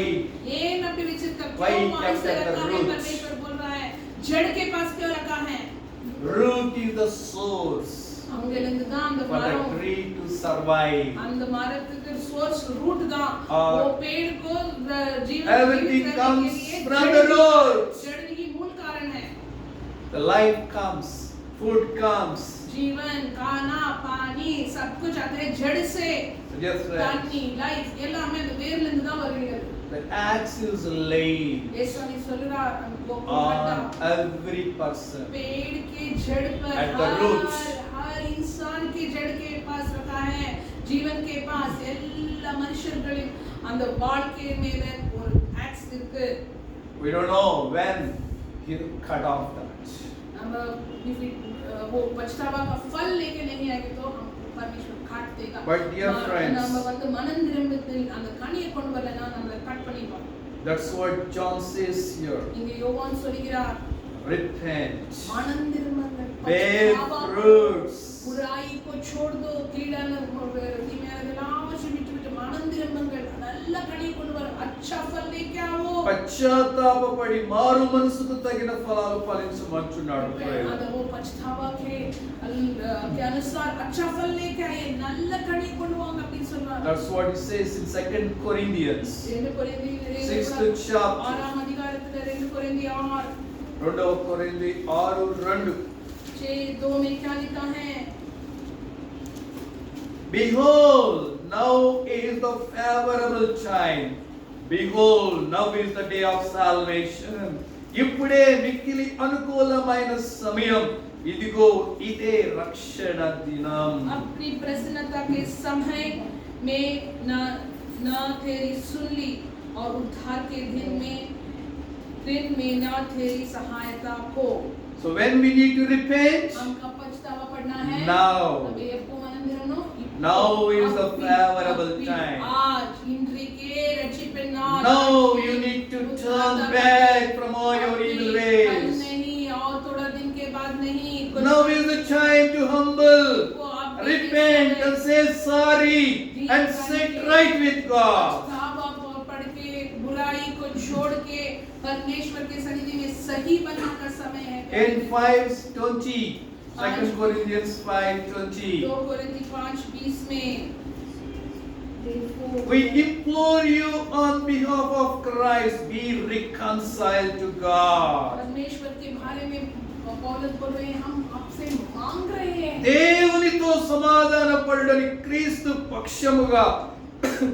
ஏன் அப்படி வச்சிருக்காரு? Why क्यों kept ऐसे at the रखा है? root? परमेश्वर बोल रहा है जड़ के पास क्यों रखा है? Root is the source அங்கிருந்து தான் அந்த for the மரம் tree to survive. அந்த மரத்துக்கு சோர்ஸ் ரூட் தான். और वो पेड़ को जीवन everything जीवित करने comes के लिए from the root. जड़ ही मूल कारण है. The life comes, food comes. जीवन, खाना, पानी सब कुछ आता है जड़ से. Yes, friends. தண்ணி, லைஃப் எல்லாமே அந்த வேர்ல இருந்து தான் வருகிறது. The axe is laid यीशु சொல்றார் वो on every person. पेड़ के जड़ पर At the roots. हर इंसान के जड़ के पास रखा है. जीवन के पास எல்லா மனுஷர்களின் அந்த வாழ்க்கை மேல ஒரு ஆக்ஸ் இருக்கு. We don't know when he cut off that. हम वो पछतावा का फल लेके नहीं आएंगे तो हम परमेश्वर काट देगा. But dear friends, நம்ம வந்து மனம் திரும்பத்தில் அந்த கனியை கொண்டு வரலனா நம்மள கட் பண்ணிடுவாங்க. that's what John says here. இங்க யோவான் சொல்கிறார் Repent. மனம் திரும்புங்கள். Bear fruits. बुराई को छोड़ दो. कीड़ान तीमेरगलाम से बिट मனம் திரும்புங்கள். நல்ல கனி கொண்டு வர अच्छा फल लेके आओ. పశ్చాత్తాపపడి మారు మనసుకు తగిన ఫలాలు ఫలించమంటున్నాడు. அது वो पछतावा के अनुसार अच्छा फल लेके आए. நல்ல கனி கொண்டு வாங்க அப்படி சொல்றாரு. That's what he says in 2 Corinthians 2 கொரிந்தியர் 6th chapter. 6ஆம் அதிகாரத்துல 2 கொரிந்தியர் 6 రెండవ కొరింథీ 6:2. 6:2 में क्या लिखा है? Behold, now is the favorable time. Behold, now is the day of salvation. ఇప్పుడే మిక్కిలి అనుకూలమైన సమయం. ఇదిగో ఇదే రక్షణ దినం. अपनी प्रसन्नता के समय में ना तेरी सुन ली और उद्धार के दिन में ना तेरी सहायता हो. So when we need to repent, हमका पछतावा पड़ना है. now. अबे आपको मनंदिरनो Now is the favorable time. आज இன்றைக்கே ரட்சிப்பின் நாள். Now you need to turn back from all your evil ways. नहीं और थोड़ा दिन के बाद नहीं. Now is the time to humble, repent and say sorry and sit right with God. पछतावा पढ़ के बुराई को छोड़ के परमेश्वर के सन्निधि में सही बनने का समय है. In 5:20, 2 Corinthians 5:20, 2 कोरिन्थी 5:20 में we implore you on behalf of Christ, be reconciled to God. परमेश्वर के बारे में पौलुस बोल रहे हैं, हम आपसे मांग रहे हैं. దేవునితో సమాధాన పడని క్రీస్తు పక్షముగా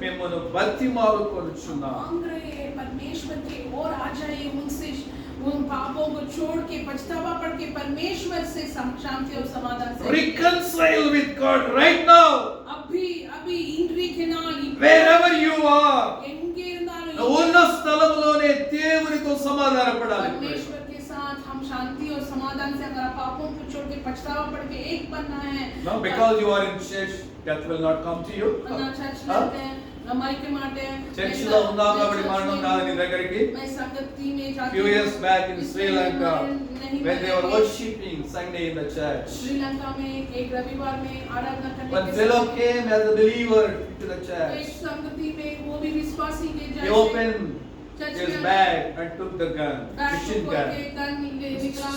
మిమ్మల్ని బతిమాలుకొనుచున్నాం. मांग रहे हैं परमेश्वर के और आ जाइए उनसे उन पापों को छोड़ के पछतावा पड़ के परमेश्वर से शांति और समाधान से Reconcile with God right now, अभी इंद्रिय नाल wherever you are. एंगे இருந்தாலும் ఉన్న స్థలములోనే దేవునితో సమాధాన పడాలి. परमेश्वर के साथ हम शांति और समाधान से हमारा पापों को छोड़ के पछतावा पड़ के एक बनना है. No, because you are in church, that will not come to you. ना चर्च जाते हैं ना माइक के मारते हैं. చర్చిలో ఉన్నాం కాబట్టి మరణం రాదు నీ దగ్గరికి. मैं संगति में जाती Few years back in Sri Lanka, नहीं when they were मरेंगे. worshiping Sunday in the church, Sri Lanka में एक रविवार में आराधना करने one के fellow समय came as a believer to the एक church. संगति में वो भी विश्वासी के He जैसे opened his bag and took the gun, bag Christian को खोल gun. के गन निकला.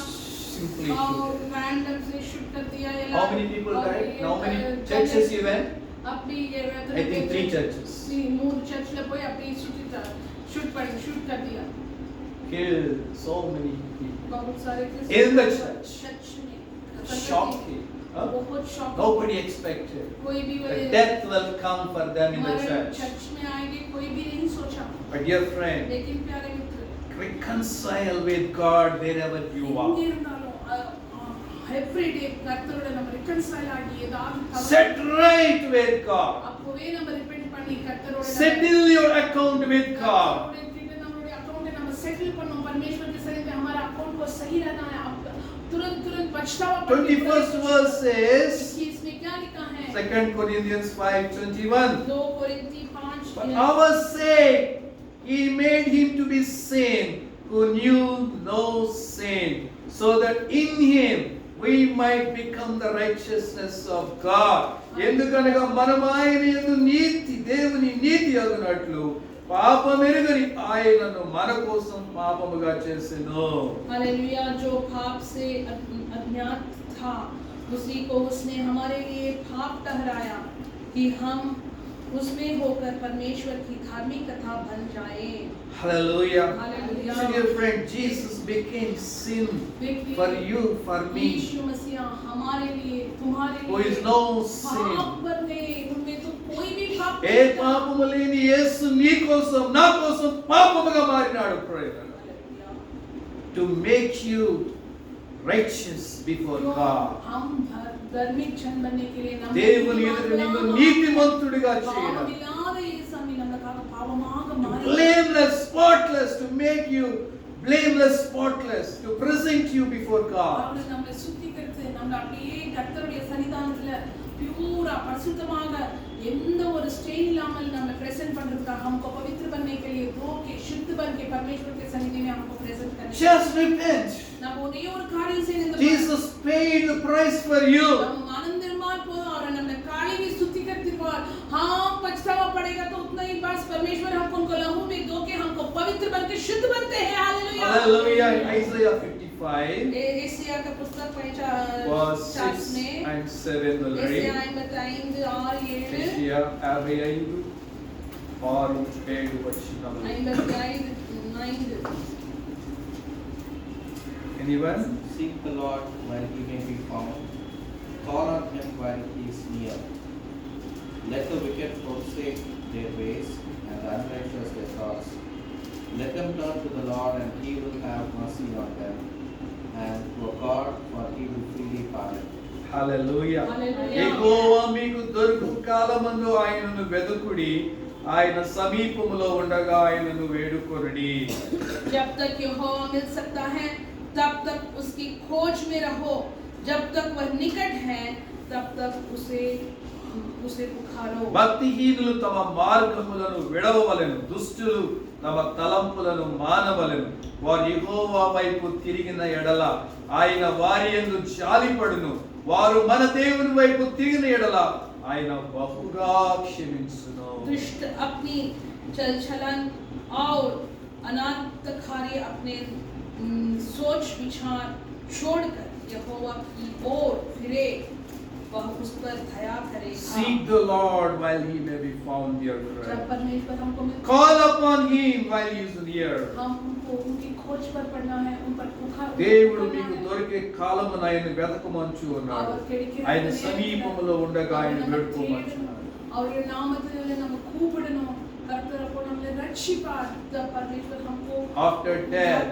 simply और shoot. random से shoot कर दिया ये How लोग। many people और died? ये How many church- churches you went? अपनी ये I think 3 churches. मूल चर्च ले कोई अपनी शूट कर दिया। Killed so many people. बहुत सारे In the church. चर्च में Shocking. Huh? बहुत शॉक। Nobody expected. कोई भी The death will come for them in the मरण church. चर्च में आएंगे कोई भी नहीं सोचा। But dear friend, लेकिन प्यारे मित्र reconcile with God wherever you are. every day கர்த்தரோட நம்ம reconcile ஆகி ஏதாவது Set right with God. அப்பவே நம்ம repent பண்ணி கர்த்தரோட Settle your account with God. நம்மளுடைய அக்கவுண்ட் நம்ம செட்டில் பண்ணோம் परमेश्वर के सही में हमारा अकाउंट को सही रहना है। अब तुरंत पछतावा 21st verse says, इसमें क्या लिखा है 2 Corinthians 5:21. 2 कोरिन्थी 5 For our sake, He made Him to be sin who knew no sin, so that in Him we might become the righteousness of God. ఎందుకనగా మనం ఆయన యందు నీతి దేవుని నీతి అగునట్లు పాపమెరుగని ఆయనను మన కోసం పాపముగా చేసెను. हालेलुया। जो पाप से अज्ञात था उसी को उसने हमारे लिए पाप ठहराया कि हम उसमें होकर परमेश्वर की धार्मिकता बन जाए। Hallelujah. Hallelujah. So dear friend, Jesus became sin for you, for me, यीशु मसीह हमारे लिए तुम्हारे who लिए is no पाप sin. बन गए। उनमें तो कोई भी पाप ఏ పాపము లేని యేసు నీ కోసం నా కోసం పాపముగా మారినాడు. Hallelujah। To make you righteous before तो God. हम धार्मिक जन बनने के लिए हम దేవుని ఎదుట నిన్ను నీతిమంతుడిగా చేయడం. పాపమిல்லாத యేసమ్మి நமக்காக பாவமாக மாறி Blameless, spotless, to make you blameless, spotless, to present you before God. அவர் நம்மை சுத்திகரித்து நம்மளை அப்படியே கர்த்தருடைய சன்னிதானத்துல பியூரா பரிசுத்தமாக எந்த ஒரு ஸ்டெயின் இல்லாமல் நம்ம प्रेजेंट பண்றதுக்காக हमको पवित्र बनने के लिए धो के शुद्ध बन के परमेश्वर के सन्निधि में हमको प्रेजेंट करना। Just repent. நம்ம ஒரே ஒரு காரியம் செய்யணும்। Jesus paid the price for you. हम आनंद निर्माण போதும் और हमने काली भी சுத்திகரித்திருவார்। हाँ पछतावा पड़ेगा तो उतना ही बस परमेश्वर हमको उनको लहू में धो के हमको पवित्र बन के शुद्ध बनते हैं। हालेलुया। Hallelujah. Isaiah 55 एशिया का पुस्तक verse 6 में and 7 will read. एशिया 55 और 7 ఏషియా 55 6 7 వచనములు. 55 9 Anyone? Seek the Lord while he may be found. Call on him while he is near. Let the wicked forsake their ways and the unrighteous their thoughts. Let them turn to the Lord and he will have mercy on them, and to our God, for he will freely pardon. Hallelujah. Hallelujah. యెహోవా మీకు దొరుకు కాలమందు ఆయనను వెదుకుడి, ఆయన సమీపములో ఉండగా ఆయనను వేడుకొనుడి. जब तक यहोवा मिल सकता है तब तक उसकी खोज में रहो। जब तक वह निकट है तब तक उसे पुकारो। భక్తిహీనులు తమ మార్గములను విడవవలెను, దుష్టులు తమ తలంపులను మానవలెను. వారు యెహోవా వైపు తిరిగిన ఎడల ఆయన వారి యందు జాలిపడును. వారు మన దేవుని వైపు తిరిగిన ఎడల ఆయన బహుగా క్షమించును. दुष्ट अपनी चल छलन और अनाथकारी अपने सोच विचार छोड़कर यहोवा की ओर फिरे, वह उस पर दया करेगा। Seek the Lord while he may be found, dear जब friend. परमेश्वर हमको मिलता Call upon him while he is near. हम उनको उनकी खोज पर पड़ना है, उन पर पुकार దేవుడు करना నీకు है। దొరికే కాలమున ఆయన వెతకమంచు ఉన్నాడు. और खिड़की ఆయన रखने సమీపములో ఉండగా ఆయన நம்ம వేడుకోమంటున్నాడు. தேடணும். அவருடைய நாமத்திலே நம்ம கூப்பிடணும்। கர்த்தர் அப்போ நம்மளை ரட்சிப்பார்। जब परमेश्वर हमको After death,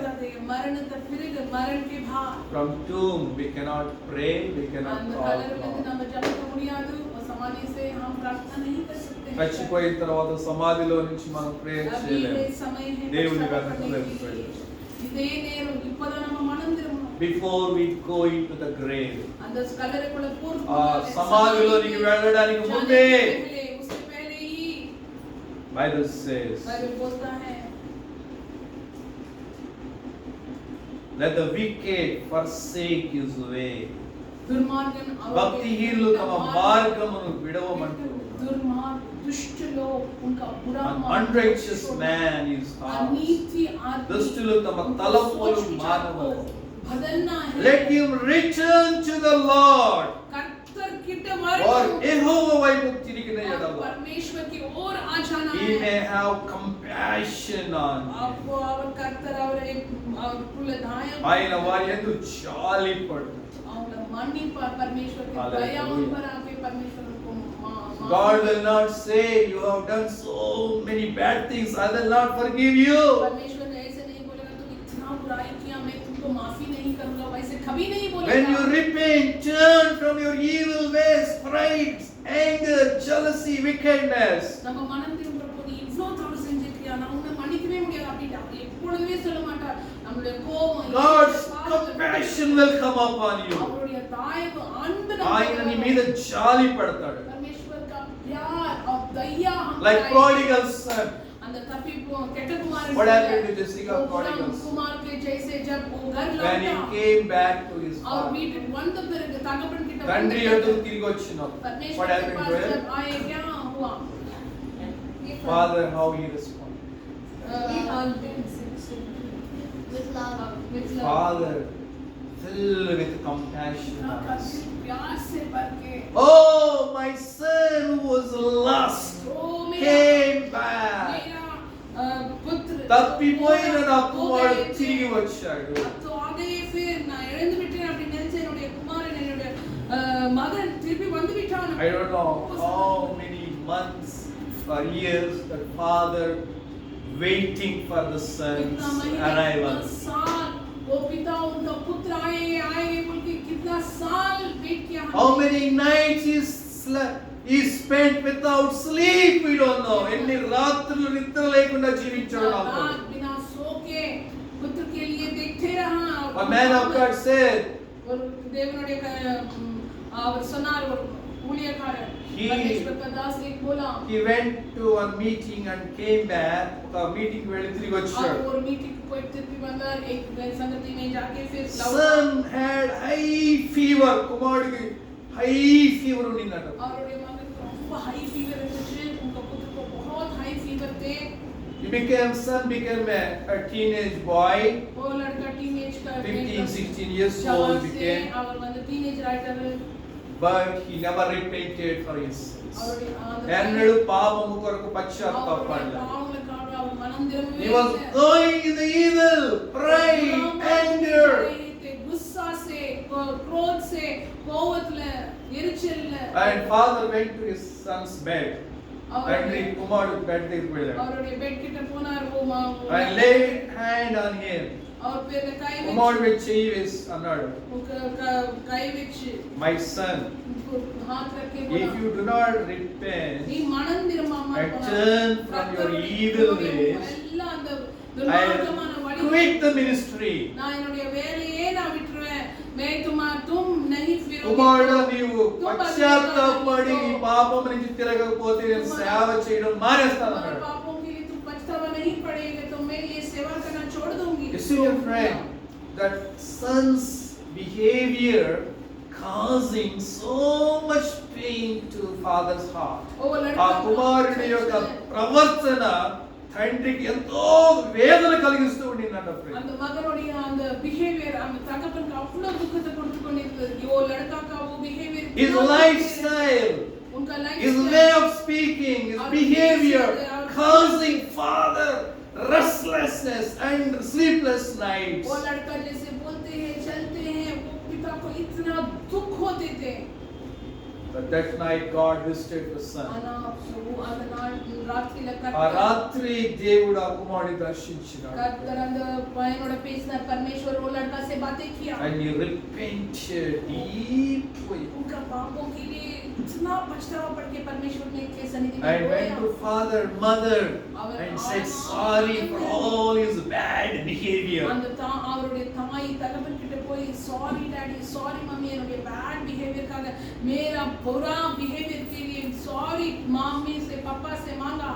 மரணத்தை பிறகு மரண के बाद from tomb we cannot pray, we cannot அந்த call கல்லறையிலிருந்து God. நம்ம ஜெபிக்க முடியாது। और समाधि से हम प्रार्थना नहीं कर सकते हैं। చచ్చిపోయిన తర్వాత సమాధిలో నుంచి మనం ప్రేయర్ अभी చేయలేము. ये समय है దేవుని पछतावा करने వెతకలేము. के लिए। ఇదే நேரம் இப்போதான் நம்ம மனம் திரும்பணும்। Before we go into the grave, அந்த கல்லறைக்குள்ள ఆ సమాధిలోనికి వెళ్ళడానికి ముందే उससे पहले ही Bible says, बाइबल बोलता है let the wicked forsake his way. दुर्मार्गन భక్తిహీనులు తమ మార్గమును విడవమంటున్నారు. दुष्ट लोग उनका बुरा An मार्ग unrighteous छोड़ो। man is ours. अनीति आदमी దుష్టులు తమ తలంపులు మానవలెను. बदलना है। Let him return to the Lord. கர்த்தர் கிட்ட और வரட்டும். यहोवा मुक्ति की नहीं और अड़ावा. परमेश्वर की ओर आ जाना He है. may have compassion on you. आपको அவர் கர்த்தர் அவரை அவருக்குள்ள தாயம் ఆయన వారి యందు జాలి పడు. அவங்கள மன்னிப்பார் பரமேஸ்வர் की Hallelujah. दया उन पर आके परमेश्वर उनको God will not say you have done so many bad things, I will not forgive you. परमेश्वर ने ऐसे नहीं बोलेगा तुम इतना बुराई किया मैं तुमको माफी नहीं करूंगा, वैसे कभी नहीं बोलेगा. When you repent, turn from your evil ways, pride, anger, jealousy, wickedness. நம்ம மனம் திரும்புற போது இவ்ளோ தவறு செஞ்சிட்டியா நான் உன்னை மன்னிக்கவே முடியாது அப்படின்ட்டு அவர் எப்பொழுதுமே சொல்ல மாட்டார். நம்மளுடைய கோபம் God's compassion will come upon you. அவருடைய தயவு அன்பு ఆయన నీ మీద జాలి పడతాడు. परमेश्वर का प्यार और दया Like prodigal son. அந்த தப்பி கெட்ட குமாரன் What happened to Jessica prodigal? Kumar के जैसे जब वो घर When he लौटा came back to his और father. வீட்டுக்கு வந்த பிறகு தகப்பன் கிட்ட తండ్రి ఎదురు తిరిగి వచ్చినాం. What परमेश्वर के happened पास to him? जब आए क्या हुआ Father, how he responded. With love. with love. Father, filled with compassion. on us. प्यार से भर के Oh, my son who was lost O came back. मेरा पुत्र తప్పిపోయిన నా కుమారుడు తిరిగి వచ్చాడు. तो आगे फिर நான் இழந்து விட்டேன் அப்படி நினைச்ச என்னுடைய குமாரன் என்னுடைய மகன் திருப்பி வந்து விட்டான். I don't know how many months or years the father waiting for the son's कितना महीने arrival. कितना साल वो पिता उनका पुत्र आएंगे बोल के कितना साल वेट किया. How many nights he spent without sleep, we don't know. ఎన్ని రాత్రులు నిద్ర లేకుండా జీవించాడు నా కొడుకు. रात बिना सो के पुत्र के लिए देखते रहा. A man of God said, और தேவனுடைய அவர் சொன்னார் ஒரு ஊழியக்காரர் परमेश्वर का दास एक बोला he went to a meeting and came back. ఒక మీటింగ్ వెళ్ళి తిరిగి వచ్చాడు. और मीटिंग को திருப்பி வந்தார் एक संगति में जाके फिर Son had high fever. కుమారుడికి హై ఫీవర్ ఉండిందట. அவருடைய மகன் ரொம்ப हाई फीवर இருந்துச்சு. उनका पुत्र को बहुत हाई फीवर थे. Son became a teenage boy. वो लड़का टीनेज का 15-16 years old became. அவர் வந்து teenage writer But he never repented for his sins. அவருடைய ఎన్నడూ పాపము కొరకు పశ్చాత్తాపపడలేదు. பாவங்களுக்காக அவர் மனம் திரும்பவே He was going in the evil, pride, anger. गुस्सा से क्रोध से कोवतல எரிச்சல்ல And father went to his son's bed. తండ్రి కుమారుడు బెడ్ దగ్గరికి వెళ్ళాడు. அவருடைய பெட் கிட்ட போனார். वो And laid hand on him. और फिर कई కుమారుడు మీద చెయ్యి వేసి అన్నాడు, कई विच My son, हाथ रख के if बोला you do not repent நீ மனம் திரும்பாம and turn from your evil ways, எல்லாம் அந்த I துர்மார்க்கமான will வழி quit the ministry. நான் என்னுடைய வேலையே நான் விட்டுருவேன். मैं तुम नहीं फिरोगे. కుమారుడు నీవు పశ్చాత్తాపడి ఈ పాపం నుంచి తిరగకపోతే నేను సేవ చేయడం మానేస్తాను तुम्हारे అన్నాడు. पापों के लिए तुम पछतावा नहीं पड़ेगा तो मैं ये सेवा करना छोड़ दूंगी. You see, your friend, that son's behavior causing so much pain to father's heart. वो ఆ लड़का కుమారుడి యొక్క ప్రవర్తన తండ్రికి ఎంతో వేదన కలిగిస్తూ ఉండిందంట friend. அந்த மகனுடைய அந்த பிஹேவியர் அந்த தகப்பனுக்கு அவ்வளவு துக்கத்தை கொடுத்து கொண்டிருந்தது. वो लड़का का वो बिहेवियर His lifestyle, उनका life his way of speaking, his behavior causing father restlessness and sleepless nights. वो लड़का जैसे बोलते हैं चलते हैं वो पिता को इतना दुख होते थे. But that night God visited the son. அந்த நாள் ராத்திரில ఆ రాత్రి దేవుడు ఆ కుమారుడిని దర్శించినాడు. கர்த்தர் அந்த பையனோட பேசினார். परमेश्वर वो लड़का से बातें किया. And he repented deeply. उनका पापों के लिए इतना पछतावा पड़ के परमेश्वर ने के सन्निधि में And went to father, mother and said sorry for all his bad behavior. அந்த அவருடைய தாய் தகப்பன் கிட்ட போய் சாரி டாடி சாரி मम्मी என்னுடைய பேட் बिहेवियर मेरा बुरा बिहेवियर के लिए सॉरी मम्मी से पापा से मांगा.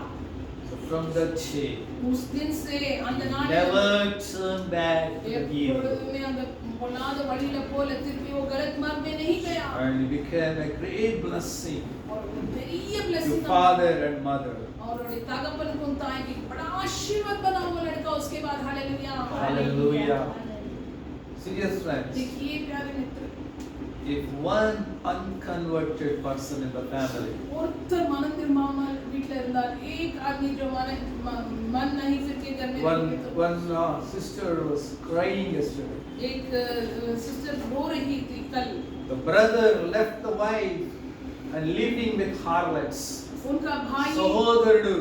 From that day, उस दिन से அந்த நாள் never turn back to the evil. எப்பொழுதுமே அந்த பொல்லாத வழியில போல திருப்பி वो गलत मार्ग में नहीं गया. And he became a great blessing और பெரிய to blessing father and mother. और तगपन ताई की बड़ा आशीर्वाद बना वो लड़का उसके बाद हालेलुया. Hallelujah. Serious friends, देखिए प्यारे मित्र, if one unconverted person in the family, ஒருத்தர் மனம் திரும்பாமல் வீட்ல இருந்தார், एक आदमी जो मन नहीं फिर के घर में रहते, one sister was crying yesterday. एक सिस्टर रो रही थी कल, The brother left the wife and living with harlots. उनका भाई సహోదరుడు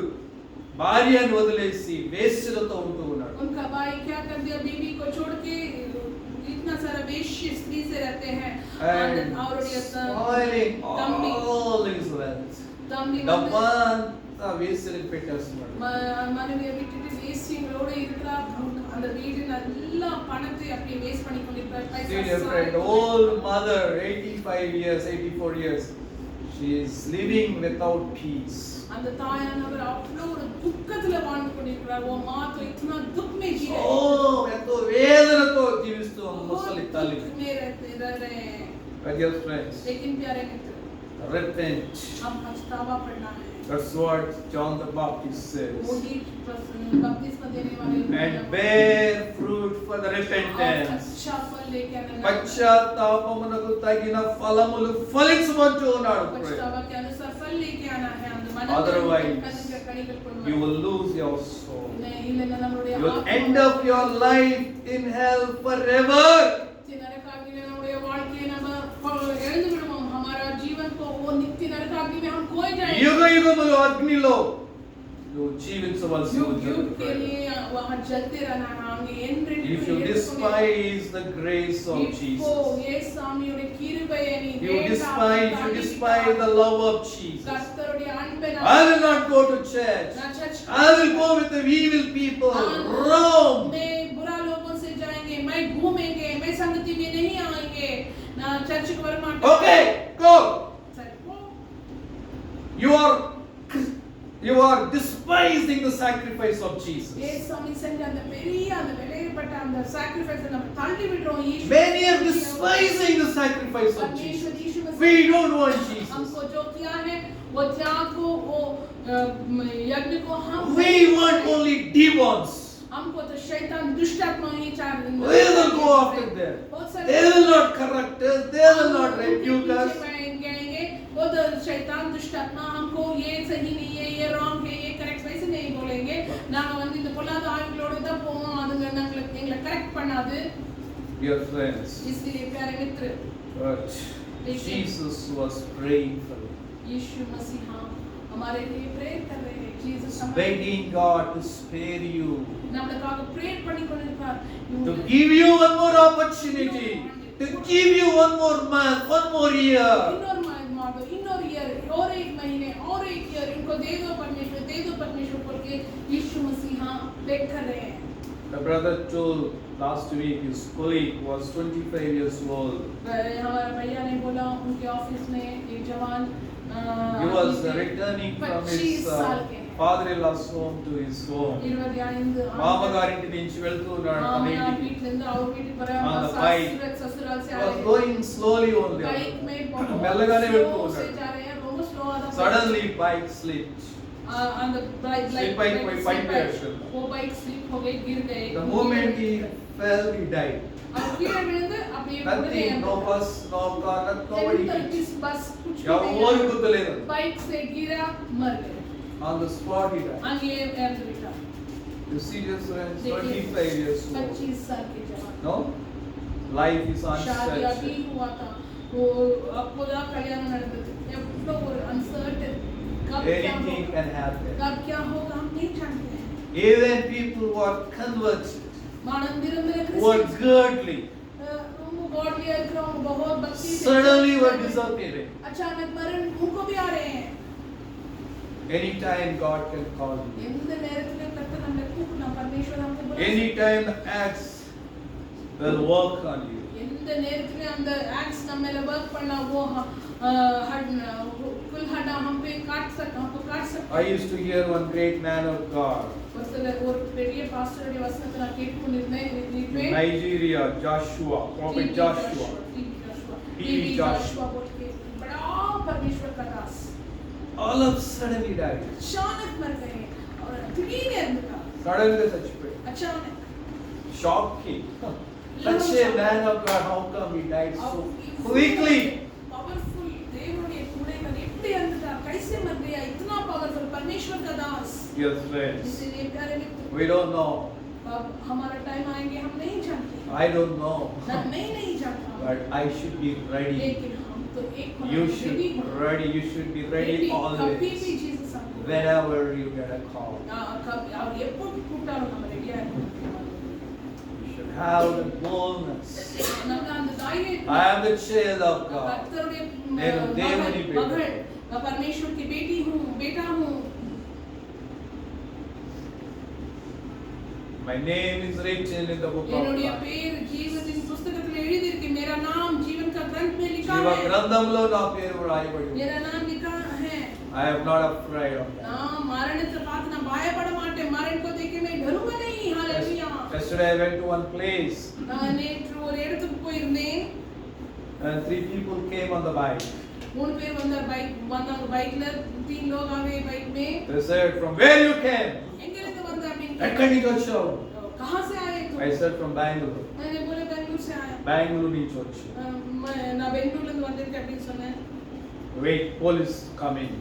భార్యను వదిలేసి వేశ్యలతో ఉంటూ ఉన్నాడు. उनका भाई क्या कर दिया, बीवी को छोड़ के इतना सारा वेश्य स्त्री से रहते हैं And और spoiling all his wealth. தம்பி డబ్బంతా వేశ్యలకు పెట్టేస్తున్నాడు. மனைவியை விட்டுட்டு வேசிங்களோட இருக்கிறார், அந்த வீடு நல்லா பணத்தை அப்படியே வேஸ்ட் பண்ணி கொண்டிருப்பார். See your friend, old mother, 85 years, 84 years, she is living without peace. அந்த தாயானவர் அவ்வளோ ஒரு దుఃఖத்துல வாழ்ந்து கொண்டிருக்கிறார். ఓ మాతో इतना दुख में जी रहे ఎంతో వేదనతో జీవిస్తూ ముసలి తల్లి. में रह रहे हैं, My dear friends, लेकिन प्यारे मित्र, repent. हम पछतावा करना है। That's what John the Baptist says. वही बपतिस्मा देने वाले And bear fruit for the और repentance. अच्छा फल लेके आना, పశ్చాత్తాపమునకు తగిన ఫలములు ఫలించమంటూ ఉన్నాడు. पछतावा के अनुसार फल लेके आना है। அந்த மனம் Otherwise, கனிகள் கொண்டு You will lose your soul. இல்லைன்னா நம்மளுடைய You will end up your life in hell forever. नरकाग्नि में நம்முடைய வாழ்க்கையை நம்ம எழுந்து விடுவோம்। हमारा जीवन को वो नित्य नरकाग्नि में हम खोए जाएंगे। యుగ యుగములు అగ్నిలో నువ్వు జీవించవలసి युग ఉంటుంది. युग के लिए वहाँ जलते रहना है। If you despise the grace of Jesus, ये சாமியுடைய கிருபையை நீ you despise the love of Jesus. கர்த்தருடைய அன்பை I will not go to church. I will go with the evil people. Roam. मैं बुरा लोगों से जाएंगे, मैं घूमेंगे, मैं संगति में नहीं आएंगे, ना चर्च को वरमाटा। Okay, go. सही, वो You are despising the sacrifice of Jesus. ये சாமி செஞ்ச அந்த பெரிய அந்த விலையேறப்பட்ட அந்த sacrifice நம்ம தள்ளி விடுறோம்। Many are despising the sacrifice of Jesus. परमेश्वर यीशु मसीह We don't want Jesus. हमको जो किया है वो त्याग को, वो यज्ञ को हम We want only demons. हमको तो शैतान दुष्ट आत्मा ही चाहिए। We will go after them. They will not correct us. They will not rebuke us. वो तो शैतान दुष्ट आत्मा हमको ये सही नहीं है, ये रॉन्ग है, ये करेक्ट वैसे नहीं बोलेंगे। நாங்க வந்து இந்த பொல்லாத ஆவிகளோட தான் போவோம், அதுங்க எங்களை கரெக்ட் பண்ணாது। Dear friends, इसलिए प्यारे मित्र, but Jesus was praying for you. यीशु मसीह हमारे लिए प्रेयर कर रहे हैं। Jesus Begging God to spare you, நம்மளுக்காக பிரேயர் பண்ணி கொண்டிருக்கிறார்। to give you one more opportunity, to give you one more month, one more year. இன்னொரு ईयर और एक महीने और एक ईयर इनको दे दो परमेश्वर बोल के यीशु मसीह बेग कर रहे हैं। My brother told last week his colleague was 25 years old. हमारा भैया ने बोला उनके ऑफिस में एक जवान He was returning from his father-in-law's home to his home. మామగారింటి నుంచి వెళ్తూ ఉన్నాడు తన ఇంటికి. On the bike. He was going slowly only. మెల్లగానే వెళ్తూ ఉన్నాడు. Suddenly bike slipped. Slip అయిపోయి పైకి వేశాడు. वो बाइक स्लिप हो गई, गिर गए। The moment he fell, he died. अब कीड़े विழுந்து அப்படியே Nothing, no bus, no car, nobody hit. बस कुछ ఎవరు గుర్తులేదు. बाइक से गिरा, मर गए। On the spot he died. आगे air beta. You see this friends, 25 years old. 25 साल के जवान। No? Life is शादी अभी uncertain. हुआ था, वो அப்போதான் கல்யாணம் நடந்தது। எவ்வளோ ஒரு uncertain, कब क्या Anything होगा, can happen. कब क्या होगा हम नहीं जानते हैं। Even people who are converted, मानव திரும்பின who are godly, उनको गॉडली இருக்கிறவங்க बहुत भक्ति से suddenly were disappearing. अचानक मरण उनको भी आ रहे हैं। Anytime God can call you. எந்த நேரத்துல கர்த்தர் நம்மை கூப்பிடலாம், பரமேஸ்வர் हमको बुला सकता है। Anytime the axe will work on you. எந்த நேரத்துல அந்த एक्स நம்ம மேல வர்க் பண்ணா वो कुल्हाड़ा हम पे काट सकता, हमको काट सकता। I used to hear one great man of God ஒரு பெரிய பாஸ்டருடைய வசனத்தை நான் கேட்டுக்கொண்டிருந்தேன்। in Nigeria, Joshua, prophet Joshua. TV Joshua बोल के बड़ा परमेश्वर का दास All of a sudden he died. अचानक मर गए और திடீர்னு இறந்துட்டார்। Suddenly చచ్చిపోయాడు. अचानक Shocking. Such a man of God, how come he died so quickly? Powerful தேவனுடைய கூடைகள் எப்படி இருந்துட்டார் कैसे मर गया इतना पावरफुल परमेश्वर का दास Yes, friends. इसलिए प्यारे मित्र We don't know. अब हमारा टाइम आएंगे हम नहीं जानते I don't know. मैं नहीं जानता But I should be ready. लेकिन हम तो एक You should be ready. You should be ready कभी भी always. जीसस आपको Whenever you get a call. और எப்போ கூப்பிட்டாலும் நம்ம ரெடியா இருக்கணும் You should have the boldness. நம்ம அந்த தைரியம் I am the child of God. கர்த்தருடைய నేను దేవుని బిడ్డ. मगर मैं परमेश्वर की बेटी हूँ बेटा हूँ My name is written in the book of என்னுடைய life. பேர் ஜீவனின் புஸ்தகத்தில் எழுதி இருக்கு मेरा नाम जीवन का ग्रंथ में लिखा జీవ है గ్రంథంలో నా పేరు వ్రాయబడి ఉంది. मेरा नाम लिखा है I am not afraid of that. ना मरण से बात ना भयपड़ माटे मरण को देख के मैं डरूंगा नहीं hallelujah Yesterday I went to one place நேற்று ஒரு இடத்துக்கு போயிருந்தேன் and 3 people came on the bike. மூணு பேர் வந்தாங்க பைக்ல 3 लोग आए बाइक में They said, from where you came? எங்க இருந்து வந்த அப்படின்னு ఎక్కడి నుంచి వచ్చావు? कहां से आए तुम I said from Bangalore. मैंने बोला बेंगलुरु से आया Bangalore నుంచి వచ్చి. நான் பெங்களூர்ல இருந்து வந்திருக்கேன் அப்படின்னு சொன்னேன் Wait, police coming.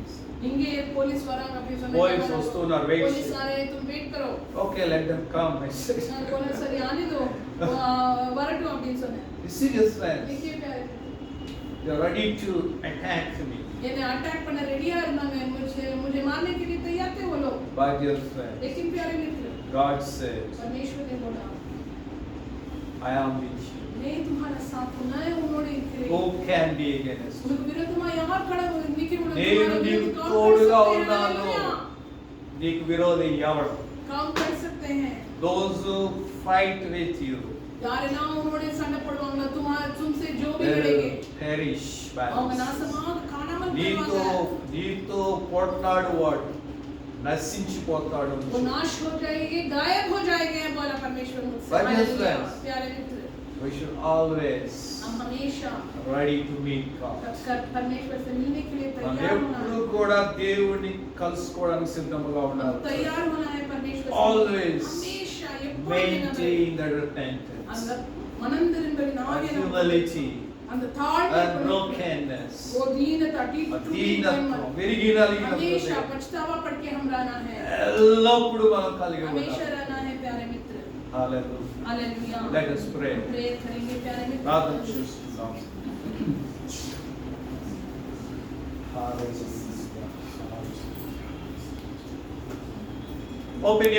இங்கே போலீஸ் வராங்க அப்படின்னு சொன்னேன் Police వస్తున్నారు, wait. पुलिस आ रहे हैं तुम वेट करो Okay, let them come. I said. நான் बोला सर आने दो வரட்டும் அப்படின்னு சொன்னேன் You serious friends? देखिए प्यारे They are ready to attack me. என்னை अटैक பண்ண ரெடியா இருந்தாங்க मुझे मारने के लिए तैयार थे वो लोग But dear friends, लेकिन प्यारे मित्र God said, परमेश्वर ने बोला I am with you. मैं तुम्हारा साथ हूं मैं उन्होंने Who can be against you? उनको विरोधमा यार खड़ा निके నేను నీకు తోడుగా ఉన్నాను. నీకు విరోధి ఎవరు? काम कर सकते हैं Those who fight with you यार ना उन्होंने सन्ना पड़वांगा तुमसे जो भी they लड़ेंगे will perish by और this. नासमाग खाना मत నీతో పోట్లాడు వాడు నశించిపోతాడు. वो नाश हो जाएंगे गायब हो जाएंगे बोला परमेश्वर मुझसे But yes, हालेलुया। friends. प्यारे मित्र We should always हम हमेशा ready to meet God. परमेश्वर से मिलने के लिए మనం तैयार होना ఎప్పుడు కూడా దేవుడిని కలుసుకోవడానికి సిద్ధంగా है ఉండాలి. तैयार होना है परमेश्वर से Always हमेशा எப்பொழுதும் maintain the repentance, அந்த மனம் திரும்பல் and நாவே humility, அந்த தாழ்மை and brokenness. वो दीनता टूटी దీనత్వం, విరిగినలిగిన हमेशा హృదయం. पछतावा पड़ के हम रहना है ఎల్లప్పుడూ మనం కలిగి हमेशा ఉండాలి. रहना है प्यारे मित्र Hallelujah. Hallelujah Let us pray. Prayer करेंगे प्यारे मित्र ప్రార్థన చేస్తున్నాం. Hallelujah. Open your